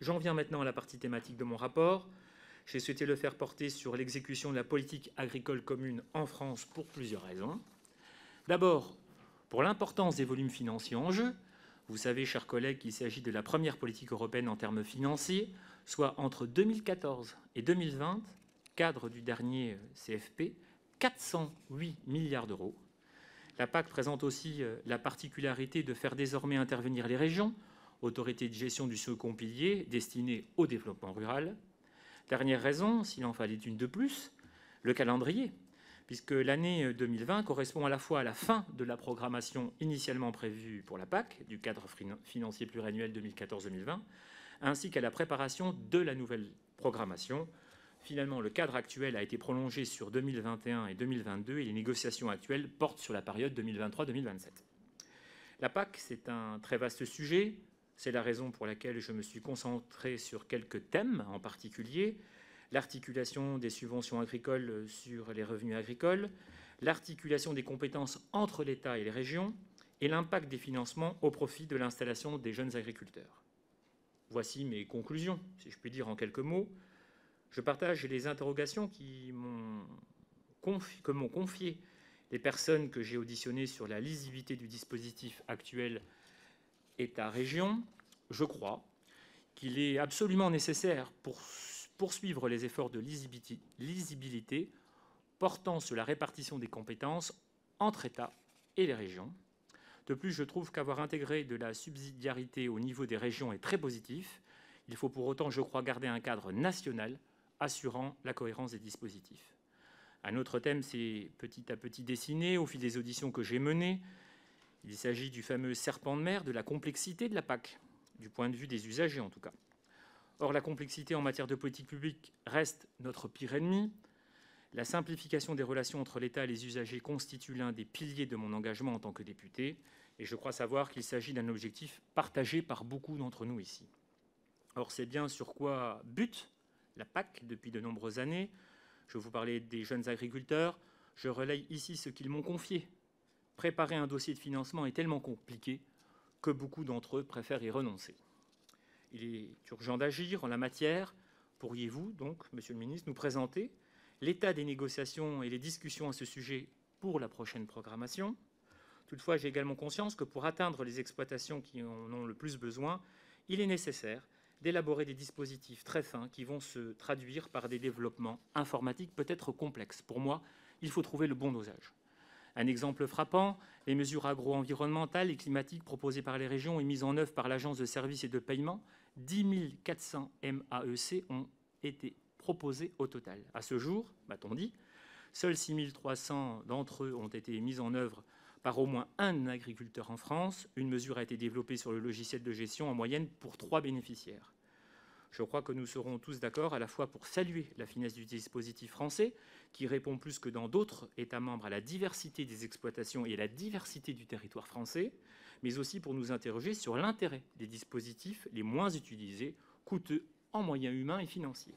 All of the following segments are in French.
J'en viens maintenant à la partie thématique de mon rapport. J'ai souhaité le faire porter sur l'exécution de la politique agricole commune en France pour plusieurs raisons. D'abord, pour l'importance des volumes financiers en jeu. Vous savez, chers collègues, qu'il s'agit de la première politique européenne en termes financiers, soit entre 2014 et 2020, cadre du dernier CFP, 408 milliards d'euros. La PAC présente aussi la particularité de faire désormais intervenir les régions, autorités de gestion du second pilier destinées au développement rural. Dernière raison, s'il en fallait une de plus, le calendrier, puisque l'année 2020 correspond à la fois à la fin de la programmation initialement prévue pour la PAC, du cadre financier pluriannuel 2014-2020, ainsi qu'à la préparation de la nouvelle programmation. Finalement, le cadre actuel a été prolongé sur 2021 et 2022 et les négociations actuelles portent sur la période 2023-2027. La PAC, c'est un très vaste sujet. C'est la raison pour laquelle je me suis concentré sur quelques thèmes en particulier. L'articulation des subventions agricoles sur les revenus agricoles, l'articulation des compétences entre l'État et les régions et l'impact des financements au profit de l'installation des jeunes agriculteurs. Voici mes conclusions, si je puis dire en quelques mots. Je partage les interrogations que m'ont confiées les personnes que j'ai auditionnées sur la lisibilité du dispositif actuel État-région. Je crois qu'il est absolument nécessaire pour poursuivre les efforts de lisibilité portant sur la répartition des compétences entre État et les régions. De plus, je trouve qu'avoir intégré de la subsidiarité au niveau des régions est très positif. Il faut pour autant, je crois, garder un cadre national assurant la cohérence des dispositifs. Un autre thème s'est petit à petit dessiné au fil des auditions que j'ai menées. Il s'agit du fameux serpent de mer, de la complexité de la PAC, du point de vue des usagers en tout cas. Or, la complexité en matière de politique publique reste notre pire ennemi. La simplification des relations entre l'État et les usagers constitue l'un des piliers de mon engagement en tant que député, et je crois savoir qu'il s'agit d'un objectif partagé par beaucoup d'entre nous ici. Or, c'est bien sur quoi bute la PAC depuis de nombreuses années. Je vous parlais des jeunes agriculteurs. Je relaye ici ce qu'ils m'ont confié. Préparer un dossier de financement est tellement compliqué que beaucoup d'entre eux préfèrent y renoncer. Il est urgent d'agir en la matière. Pourriez-vous donc, Monsieur le ministre, nous présenter l'état des négociations et les discussions à ce sujet pour la prochaine programmation? Toutefois, j'ai également conscience que pour atteindre les exploitations qui en ont le plus besoin, il est nécessaire d'élaborer des dispositifs très fins qui vont se traduire par des développements informatiques peut-être complexes. Pour moi, il faut trouver le bon dosage. Un exemple frappant, les mesures agro-environnementales et climatiques proposées par les régions et mises en œuvre par l'Agence de services et de paiement, 10 400 MAEC ont été proposés au total. À ce jour, m'a-t-on dit, seuls 6 300 d'entre eux ont été mis en œuvre par au moins un agriculteur en France. Une mesure a été développée sur le logiciel de gestion en moyenne pour 3 bénéficiaires. Je crois que nous serons tous d'accord à la fois pour saluer la finesse du dispositif français, qui répond plus que dans d'autres États membres à la diversité des exploitations et à la diversité du territoire français, mais aussi pour nous interroger sur l'intérêt des dispositifs les moins utilisés, coûteux en moyens humains et financiers.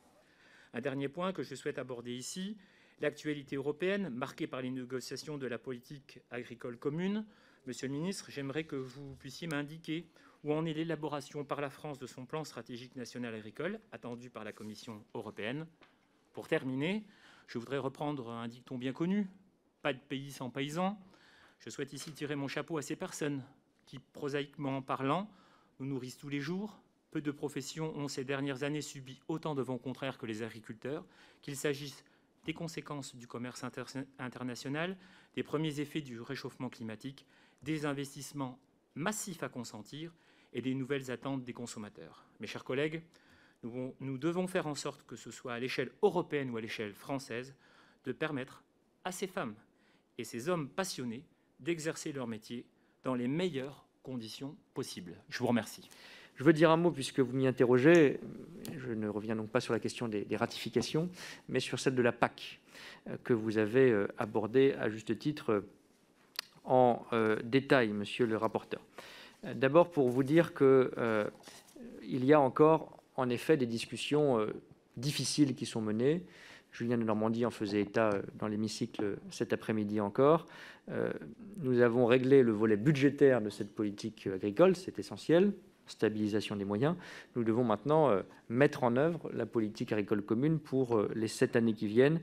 Un dernier point que je souhaite aborder ici, l'actualité européenne, marquée par les négociations de la politique agricole commune. Monsieur le ministre, j'aimerais que vous puissiez m'indiquer où en est l'élaboration par la France de son plan stratégique national agricole, attendu par la Commission européenne. Pour terminer, je voudrais reprendre un dicton bien connu, « pas de pays sans paysans ». Je souhaite ici tirer mon chapeau à ces personnes qui, prosaïquement parlant, nous nourrissent tous les jours. Peu de professions ont ces dernières années subi autant de vents contraires que les agriculteurs, qu'il s'agisse des conséquences du commerce international, des premiers effets du réchauffement climatique, des investissements massifs à consentir et des nouvelles attentes des consommateurs. Mes chers collègues, nous devons faire en sorte, que ce soit à l'échelle européenne ou à l'échelle française, de permettre à ces femmes et ces hommes passionnés d'exercer leur métier dans les meilleures conditions possibles. Je vous remercie. Je veux dire un mot, puisque vous m'y interrogez. Je ne reviens donc pas sur la question des ratifications, mais sur celle de la PAC, que vous avez abordée à juste titre en détail, monsieur le rapporteur. D'abord, pour vous dire qu'il y a encore, en effet, des discussions difficiles qui sont menées. Julien de Normandie en faisait état dans l'hémicycle cet après-midi encore. Nous avons réglé le volet budgétaire de cette politique agricole, c'est essentiel. stabilisation des moyens, nous devons maintenant mettre en œuvre la politique agricole commune pour les 7 années qui viennent,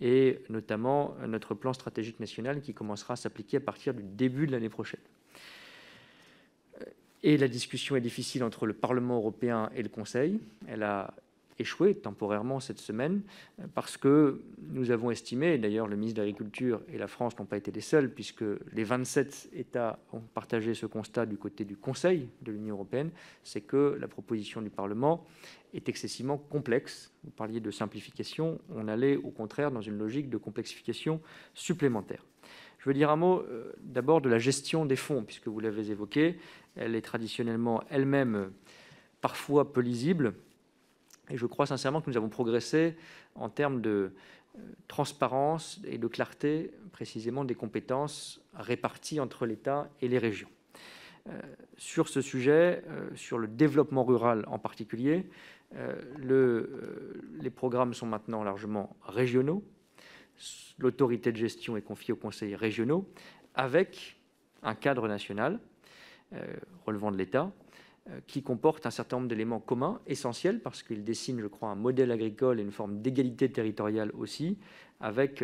et notamment notre plan stratégique national qui commencera à s'appliquer à partir du début de l'année prochaine. Et la discussion est difficile entre le Parlement européen et le Conseil. Elle a échoué temporairement cette semaine parce que nous avons estimé, et d'ailleurs le ministre de l'Agriculture et la France n'ont pas été les seuls, puisque les 27 États ont partagé ce constat du côté du Conseil de l'Union européenne, c'est que la proposition du Parlement est excessivement complexe. Vous parliez de simplification, on allait au contraire dans une logique de complexification supplémentaire. Je veux dire un mot d'abord de la gestion des fonds, puisque vous l'avez évoqué, elle est traditionnellement elle-même parfois peu lisible. Et je crois sincèrement que nous avons progressé en termes de transparence et de clarté, précisément des compétences réparties entre l'État et les régions. Sur ce sujet, sur le développement rural en particulier, les programmes sont maintenant largement régionaux. L'autorité de gestion est confiée aux conseils régionaux avec un cadre national relevant de l'État qui comporte un certain nombre d'éléments communs, essentiels, parce qu'il dessine, je crois, un modèle agricole et une forme d'égalité territoriale aussi, avec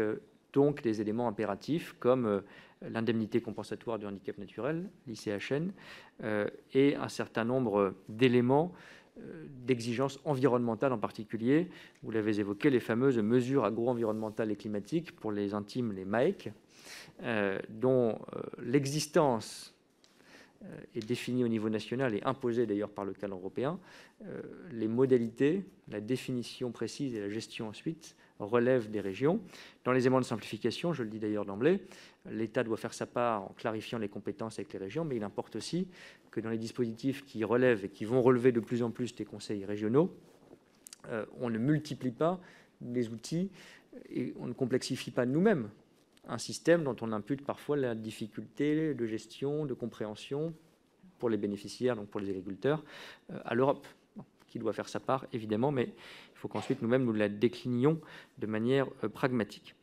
donc des éléments impératifs comme l'indemnité compensatoire du handicap naturel, l'ICHN, et un certain nombre d'éléments d'exigences environnementales en particulier. Vous l'avez évoqué, les fameuses mesures agro-environnementales et climatiques, pour les intimes, les MAEC, dont l'existence est définie au niveau national et imposée d'ailleurs par le cadre européen. Les modalités, la définition précise et la gestion ensuite relèvent des régions. Dans les éléments de simplification, je le dis d'ailleurs d'emblée, l'État doit faire sa part en clarifiant les compétences avec les régions, mais il importe aussi que dans les dispositifs qui relèvent et qui vont relever de plus en plus des conseils régionaux, on ne multiplie pas les outils et on ne complexifie pas nous-mêmes un système dont on impute parfois la difficulté de gestion, de compréhension pour les bénéficiaires, donc pour les agriculteurs, à l'Europe, qui doit faire sa part, évidemment, mais il faut qu'ensuite nous-mêmes nous la déclinions de manière pragmatique.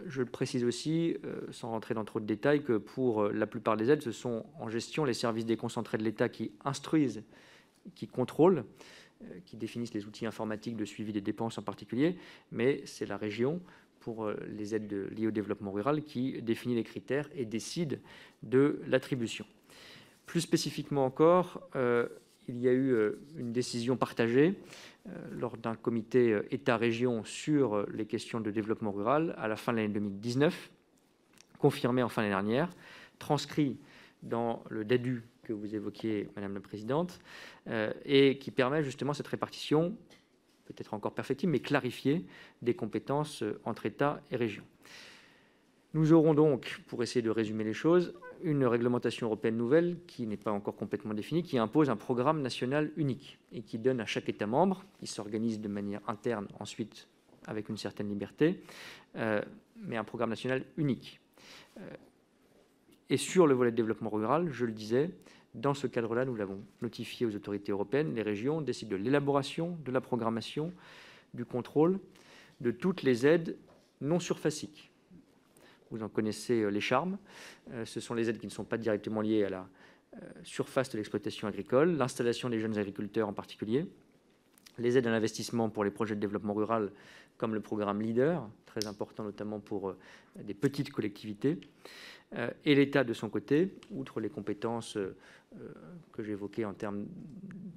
Je le précise aussi, sans rentrer dans trop de détails, que pour la plupart des aides, ce sont en gestion les services déconcentrés de l'État qui instruisent, qui contrôlent, qui définissent les outils informatiques de suivi des dépenses en particulier, mais c'est la région, pour les aides liées au développement rural, qui définit les critères et décide de l'attribution. Plus spécifiquement encore, il y a eu une décision partagée lors d'un comité État-région sur les questions de développement rural à la fin de l'année 2019, confirmée en fin d'année dernière, transcrit dans le DADU que vous évoquiez, Madame la Présidente, et qui permet justement cette répartition, peut-être encore perfectible, mais clarifiée des compétences entre État et région. Nous aurons donc, pour essayer de résumer les choses, une réglementation européenne nouvelle qui n'est pas encore complètement définie, qui impose un programme national unique et qui donne à chaque État membre, qui s'organise de manière interne ensuite avec une certaine liberté, mais un programme national unique. Et sur le volet de développement rural, je le disais, dans ce cadre-là, nous l'avons notifié aux autorités européennes, les régions décident de l'élaboration, de la programmation, du contrôle de toutes les aides non surfaciques. Vous en connaissez les charmes. Ce sont les aides qui ne sont pas directement liées à la surface de l'exploitation agricole, l'installation des jeunes agriculteurs en particulier, les aides à l'investissement pour les projets de développement rural, comme le programme LEADER, très important notamment pour des petites collectivités, et l'État de son côté, outre les compétences que j'évoquais en termes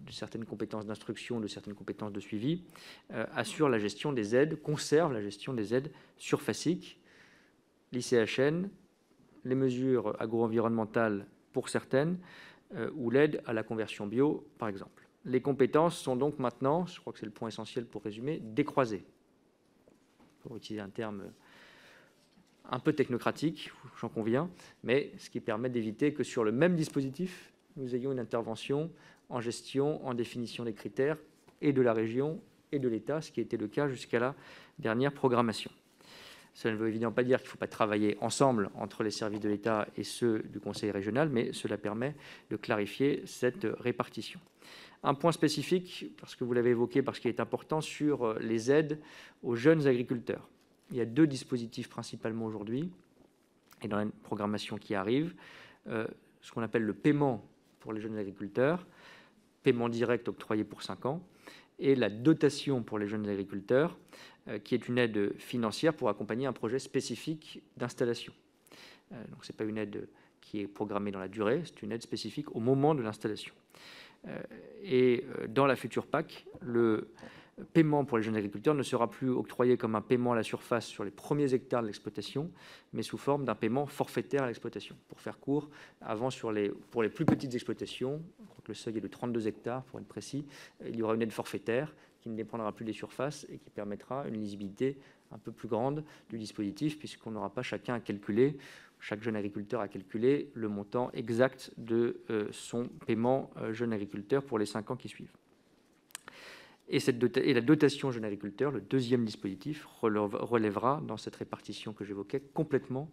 de certaines compétences d'instruction, de certaines compétences de suivi, assure la gestion des aides, conserve la gestion des aides surfaciques, l'ICHN, les mesures agro-environnementales pour certaines, ou l'aide à la conversion bio, par exemple. Les compétences sont donc maintenant, je crois que c'est le point essentiel pour résumer, décroisées. Pour utiliser un terme un peu technocratique, j'en conviens, mais ce qui permet d'éviter que sur le même dispositif, nous ayons une intervention en gestion, en définition des critères, et de la région et de l'État, ce qui était le cas jusqu'à la dernière programmation. Cela ne veut évidemment pas dire qu'il ne faut pas travailler ensemble entre les services de l'État et ceux du Conseil régional, mais cela permet de clarifier cette répartition. Un point spécifique, parce que vous l'avez évoqué, parce qu'il est important, sur les aides aux jeunes agriculteurs. Il y a 2 dispositifs principalement aujourd'hui, et dans la programmation qui arrive, ce qu'on appelle le paiement pour les jeunes agriculteurs, paiement direct octroyé pour 5 ans, et la dotation pour les jeunes agriculteurs, qui est une aide financière pour accompagner un projet spécifique d'installation. Donc, ce n'est pas une aide qui est programmée dans la durée, c'est une aide spécifique au moment de l'installation. Et dans la future PAC, le paiement pour les jeunes agriculteurs ne sera plus octroyé comme un paiement à la surface sur les premiers hectares de l'exploitation, mais sous forme d'un paiement forfaitaire à l'exploitation. Pour faire court, avant, pour les plus petites exploitations, je crois que le seuil est de 32 hectares pour être précis, il y aura une aide forfaitaire qui ne dépendra plus des surfaces et qui permettra une lisibilité un peu plus grande du dispositif, puisqu'on n'aura pas chacun à calculer, chaque jeune agriculteur a calculé le montant exact de son paiement jeune agriculteur pour les 5 ans qui suivent. Et la dotation jeune agriculteur, le deuxième dispositif, relèvera dans cette répartition que j'évoquais complètement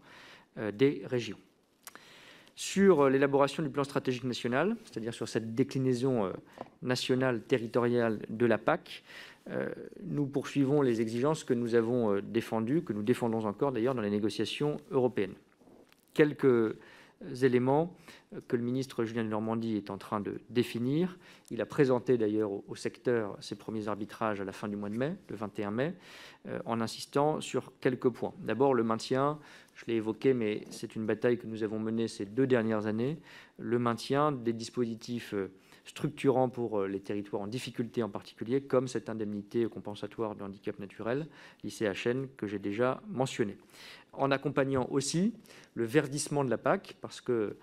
des régions. Sur l'élaboration du plan stratégique national, c'est-à-dire sur cette déclinaison nationale territoriale de la PAC, nous poursuivons les exigences que nous avons défendues, que nous défendons encore d'ailleurs dans les négociations européennes. Quelques éléments que le ministre Julien Denormandie est en train de définir. Il a présenté d'ailleurs au secteur ses premiers arbitrages à la fin du mois de mai, le 21 mai, en insistant sur quelques points. D'abord, le maintien, je l'ai évoqué, mais c'est une bataille que nous avons menée ces 2 dernières années, le maintien des dispositifs structurants pour les territoires en difficulté en particulier, comme cette indemnité compensatoire de handicap naturel, l'ICHN, que j'ai déjà mentionné. En accompagnant aussi le verdissement de la PAC, parce que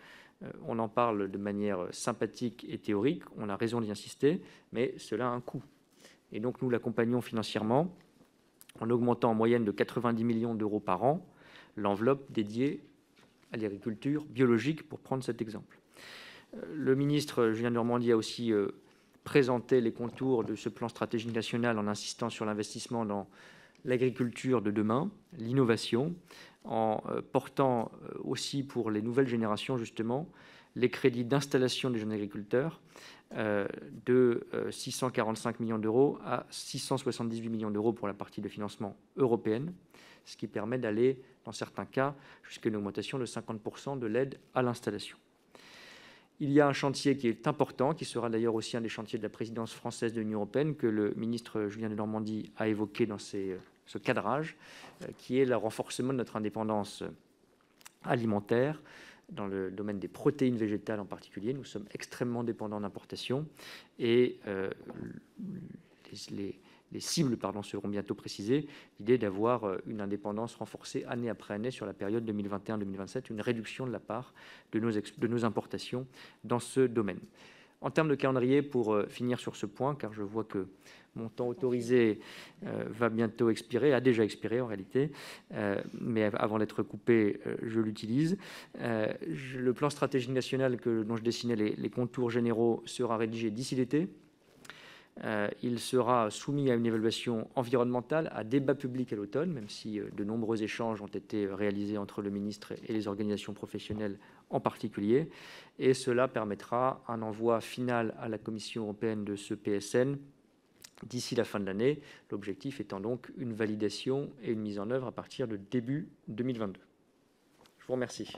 on en parle de manière sympathique et théorique, on a raison d'y insister, mais cela a un coût. Et donc nous l'accompagnons financièrement en augmentant en moyenne de 90 millions d'euros par an l'enveloppe dédiée à l'agriculture biologique, pour prendre cet exemple. Le ministre Julien Denormandie a aussi présenté les contours de ce plan stratégique national en insistant sur l'investissement dans l'agriculture de demain, l'innovation, en portant aussi pour les nouvelles générations justement les crédits d'installation des jeunes agriculteurs de 645 millions d'euros à 678 millions d'euros pour la partie de financement européenne, ce qui permet d'aller, dans certains cas, jusqu'à une augmentation de 50% de l'aide à l'installation. Il y a un chantier qui est important, qui sera d'ailleurs aussi un des chantiers de la présidence française de l'Union européenne, que le ministre Julien Denormandie a évoqué dans ce cadrage, qui est le renforcement de notre indépendance alimentaire, dans le domaine des protéines végétales en particulier. Nous sommes extrêmement dépendants d'importation et les cibles seront bientôt précisées. L'idée d'avoir une indépendance renforcée année après année sur la période 2021-2027, une réduction de la part de nos importations dans ce domaine. En termes de calendrier, pour finir sur ce point, car je vois que mon temps autorisé va bientôt expirer, a déjà expiré en réalité, mais avant d'être coupé, je l'utilise. Le plan stratégique national dont je dessinais les contours généraux sera rédigé d'ici l'été. Il sera soumis à une évaluation environnementale, à débat public à l'automne, même si de nombreux échanges ont été réalisés entre le ministre et les organisations professionnelles en particulier. Et cela permettra un envoi final à la Commission européenne de ce PSN d'ici la fin de l'année. L'objectif étant donc une validation et une mise en œuvre à partir de début 2022. Je vous remercie.